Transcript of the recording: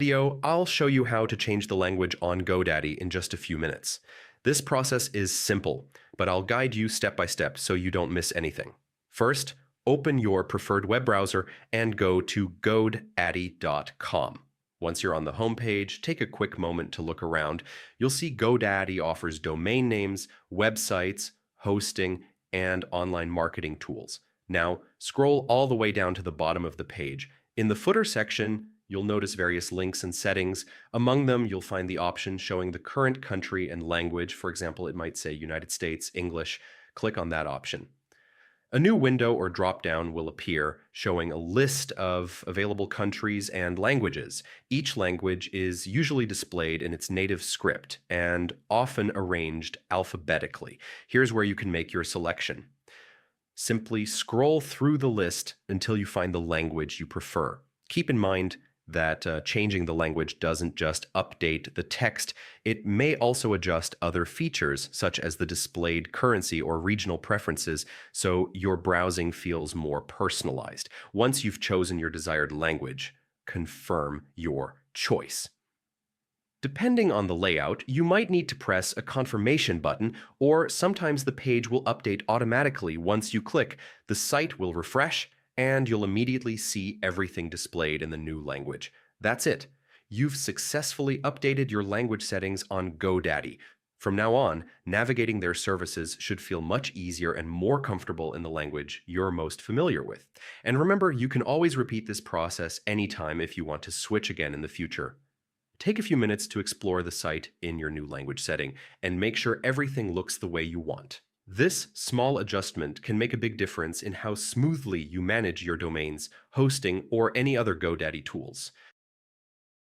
Video, I'll show you how to change the language on Godaddy in just a few minutes. This process is simple, but I'll guide you step by step so you don't miss anything. First, open your preferred web browser and go to godaddy.com. Once you're on the homepage, take a quick moment to look around. You'll see Godaddy offers domain names, websites, hosting, and online marketing tools. Now, scroll all the way down to the bottom of the page. In the footer section, you'll notice various links and settings. Among them, you'll find the option showing the current country and language. For example, it might say United States, English. Click on that option. A new window or drop-down will appear showing a list of available countries and languages. Each language is usually displayed in its native script and often arranged alphabetically. Here's where you can make your selection. Simply scroll through the list until you find the language you prefer. Keep in mind that changing the language doesn't just update the text, it may also adjust other features, such as the displayed currency or regional preferences, so your browsing feels more personalized. Once you've chosen your desired language, confirm your choice. Depending on the layout, you might need to press a confirmation button, or sometimes the page will update automatically once you click. The site will refresh, and you'll immediately see everything displayed in the new language. That's it. You've successfully updated your language settings on Godaddy. From now on, navigating their services should feel much easier and more comfortable in the language you're most familiar with. And remember, you can always repeat this process anytime if you want to switch again in the future. Take a few minutes to explore the site in your new language setting and make sure everything looks the way you want. This small adjustment can make a big difference in how smoothly you manage your domains, hosting, or any other Godaddy tools.